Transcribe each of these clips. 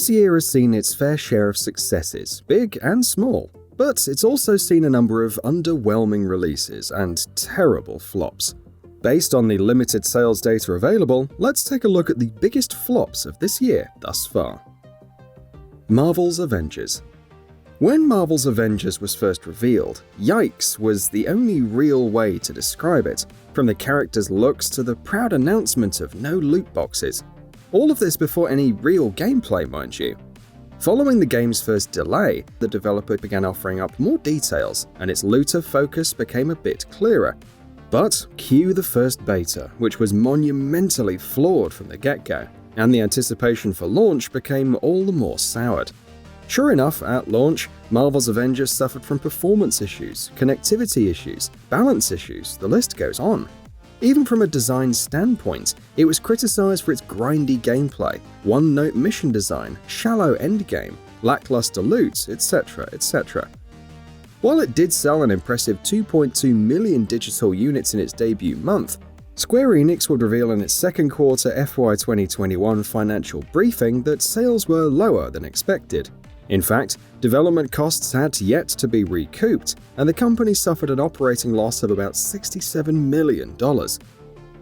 This year has seen its fair share of successes, big and small, but it's also seen a number of underwhelming releases and terrible flops. Based on the limited sales data available, let's take a look at the biggest flops of this year thus far. Marvel's Avengers. When Marvel's Avengers was first revealed, yikes was the only real way to describe it, from the characters' looks to the proud announcement of no loot boxes. All of this before any real gameplay, mind you. Following the game's first delay, the developer began offering up more details, and its looter focus became a bit clearer. But cue the first beta, which was monumentally flawed from the get-go, and the anticipation for launch became all the more soured. Sure enough, at launch, Marvel's Avengers suffered from performance issues, connectivity issues, balance issues, the list goes on. Even from a design standpoint, it was criticized for its grindy gameplay, one-note mission design, shallow endgame, lackluster loot, etc., etc. While it did sell an impressive 2.2 million digital units in its debut month, Square Enix would reveal in its second quarter FY 2021 financial briefing that sales were lower than expected. In fact, development costs had yet to be recouped, and the company suffered an operating loss of about $67 million.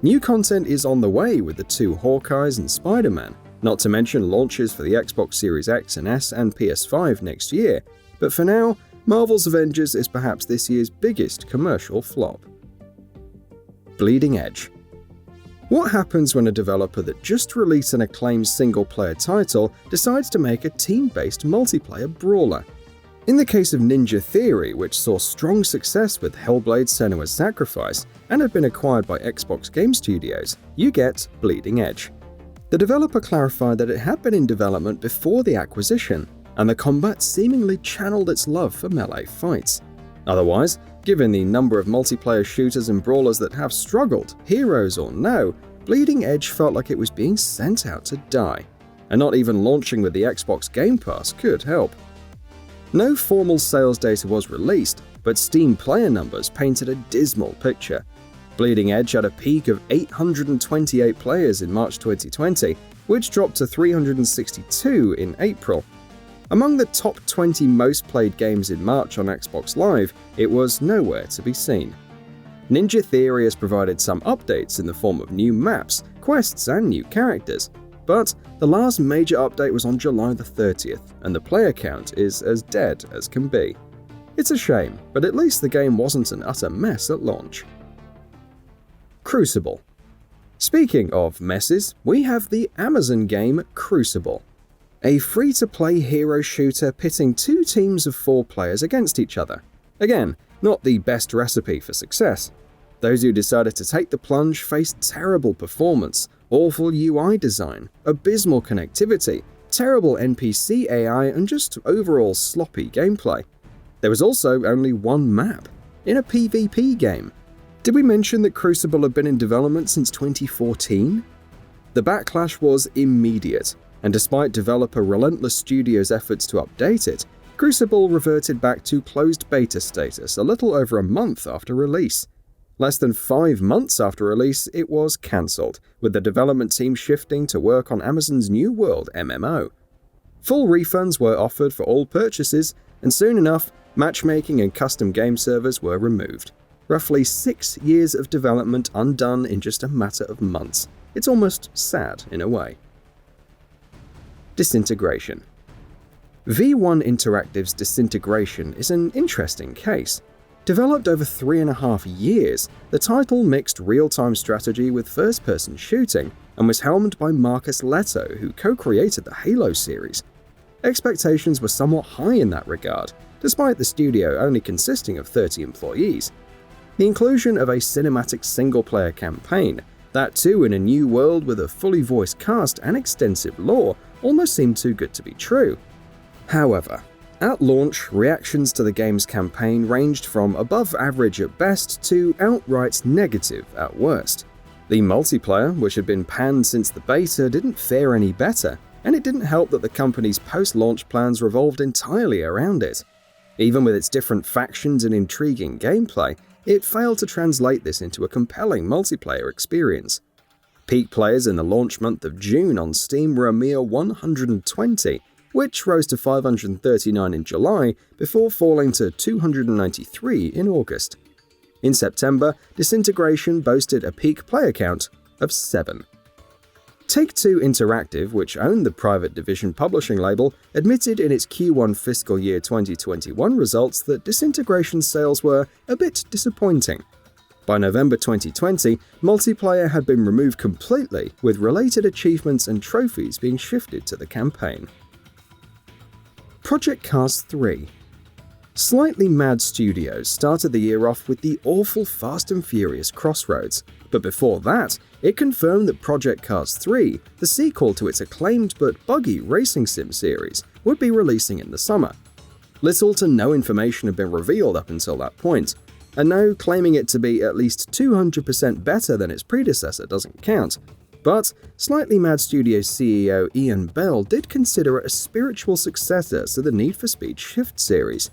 New content is on the way with the two Hawkeyes and Spider-Man, not to mention launches for the Xbox Series X and S and PS5 next year, but for now, Marvel's Avengers is perhaps this year's biggest commercial flop. Bleeding Edge. What happens when a developer that just released an acclaimed single-player title decides to make a team-based multiplayer brawler? In the case of Ninja Theory, which saw strong success with Hellblade: Senua's Sacrifice and had been acquired by Xbox Game Studios, you get Bleeding Edge. The developer clarified that it had been in development before the acquisition, and the combat seemingly channeled its love for melee fights. Otherwise, given the number of multiplayer shooters and brawlers that have struggled, heroes or no, Bleeding Edge felt like it was being sent out to die, and not even launching with the Xbox Game Pass could help. No formal sales data was released, but Steam player numbers painted a dismal picture. Bleeding Edge had a peak of 828 players in March 2020, which dropped to 362 in April. Among the top 20 most played games in March on Xbox Live, it was nowhere to be seen. Ninja Theory has provided some updates in the form of new maps, quests, and new characters, but the last major update was on July the 30th, and the player count is as dead as can be. It's a shame, but at least the game wasn't an utter mess at launch. Crucible. Speaking of messes, we have the Amazon game Crucible. A free-to-play hero shooter pitting two teams of 4 players against each other. Again, not the best recipe for success. Those who decided to take the plunge faced terrible performance, awful UI design, abysmal connectivity, terrible NPC AI, and just overall sloppy gameplay. There was also only one map, in a PvP game. Did we mention that Crucible had been in development since 2014? The backlash was immediate, and despite developer Relentless Studios' efforts to update it, Crucible reverted back to closed beta status a little over a month after release. Less than 5 months after release, it was cancelled, with the development team shifting to work on Amazon's New World MMO. Full refunds were offered for all purchases, and soon enough, matchmaking and custom game servers were removed. Roughly 6 years of development undone in just a matter of months. It's almost sad in a way. Disintegration. V1 Interactive's Disintegration is an interesting case. Developed over 3.5 years, the title mixed real-time strategy with first-person shooting and was helmed by Marcus Leto, who co-created the Halo series. Expectations were somewhat high in that regard, despite the studio only consisting of 30 employees. The inclusion of a cinematic single-player campaign, that too in a new world with a fully voiced cast and extensive lore, almost seemed too good to be true. However, at launch, reactions to the game's campaign ranged from above average at best to outright negative at worst. The multiplayer, which had been panned since the beta, didn't fare any better, and it didn't help that the company's post-launch plans revolved entirely around it. Even with its different factions and intriguing gameplay, it failed to translate this into a compelling multiplayer experience. Peak players in the launch month of June on Steam were a mere 120, which rose to 539 in July before falling to 293 in August. In September, Disintegration boasted a peak player count of 7. Take-Two Interactive, which owned the private Division publishing label, admitted in its Q1 fiscal year 2021 results that Disintegration sales were a bit disappointing. By November 2020, multiplayer had been removed completely, with related achievements and trophies being shifted to the campaign. Project Cars 3. Slightly Mad Studios started the year off with the awful Fast and Furious Crossroads, but before that, it confirmed that Project Cars 3, the sequel to its acclaimed but buggy racing sim series, would be releasing in the summer. Little to no information had been revealed up until that point, and now claiming it to be at least 200% better than its predecessor doesn't count. But Slightly Mad Studios CEO Ian Bell did consider it a spiritual successor to the Need for Speed Shift series.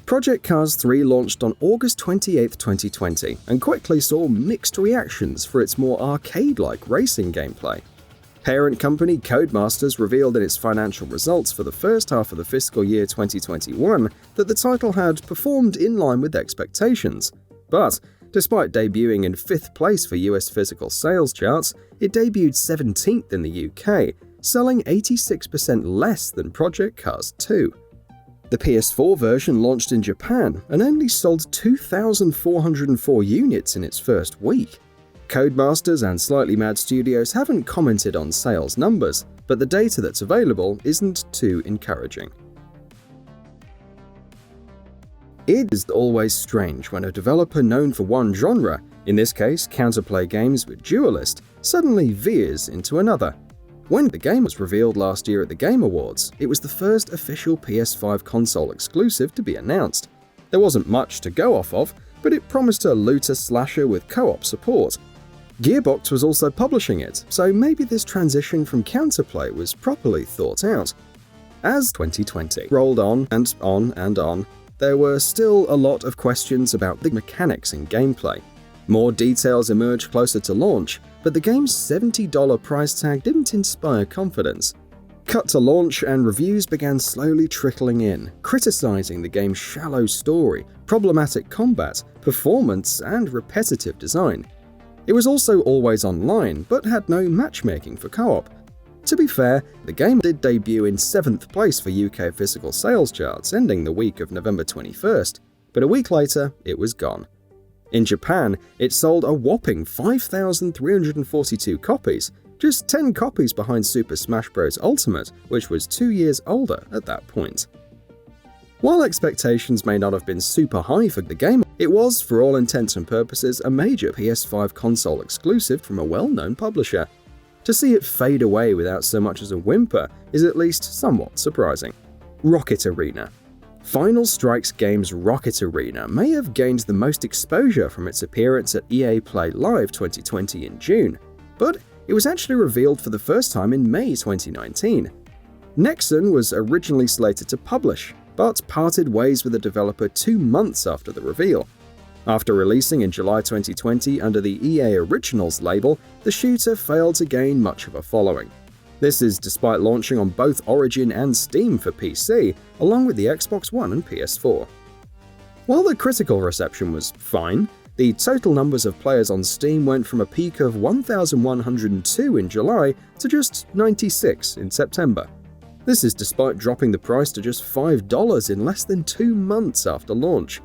Project Cars 3 launched on August 28, 2020, and quickly saw mixed reactions for its more arcade-like racing gameplay. Parent company Codemasters revealed in its financial results for the first half of the fiscal year 2021 that the title had performed in line with expectations. But, despite debuting in 5th place for US physical sales charts, it debuted 17th in the UK, selling 86% less than Project Cars 2. The PS4 version launched in Japan and only sold 2,404 units in its first week. Codemasters and Slightly Mad Studios haven't commented on sales numbers, but the data that's available isn't too encouraging. It is always strange when a developer known for one genre, in this case counterplay games with Dualist, suddenly veers into another. When the game was revealed last year at the Game Awards, it was the first official PS5 console exclusive to be announced. There wasn't much to go off of, but it promised a looter slasher with co-op support. Gearbox was also publishing it, so maybe this transition from counterplay was properly thought out. As 2020 rolled on and on and on, there were still a lot of questions about the mechanics and gameplay. More details emerged closer to launch, but the game's $70 price tag didn't inspire confidence. Cut to launch and reviews began slowly trickling in, criticizing the game's shallow story, problematic combat, performance, and repetitive design. It was also always online, but had no matchmaking for co-op. To be fair, the game did debut in 7th place for UK physical sales charts, ending the week of November 21st, but a week later, it was gone. In Japan, it sold a whopping 5,342 copies, just 10 copies behind Super Smash Bros. Ultimate, which was 2 years older at that point. While expectations may not have been super high for the game, it was, for all intents and purposes, a major PS5 console exclusive from a well-known publisher. To see it fade away without so much as a whimper is at least somewhat surprising. Rocket Arena. Final Strikes Games' Rocket Arena may have gained the most exposure from its appearance at EA Play Live 2020 in June, but it was actually revealed for the first time in May 2019. Nexon was originally slated to publish, but parted ways with the developer 2 months after the reveal. After releasing in July 2020 under the EA Originals label, the shooter failed to gain much of a following. This is despite launching on both Origin and Steam for PC, along with the Xbox One and PS4. While the critical reception was fine, the total numbers of players on Steam went from a peak of 1,102 in July to just 96 in September. This is despite dropping the price to just $5 in less than 2 months after launch.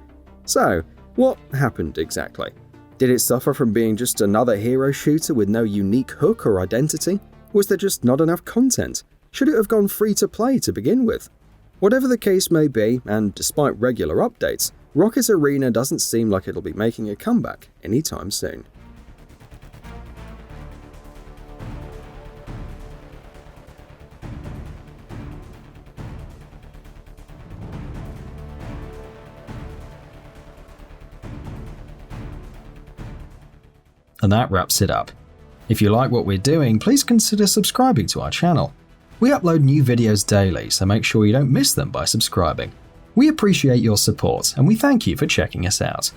So, what happened exactly? Did it suffer from being just another hero shooter with no unique hook or identity? Was there just not enough content? Should it have gone free to play to begin with? Whatever the case may be, and despite regular updates, Rocket Arena doesn't seem like it'll be making a comeback anytime soon. And that wraps it up. If you like what we're doing, please consider subscribing to our channel. We upload new videos daily, so make sure you don't miss them by subscribing. We appreciate your support, and we thank you for checking us out.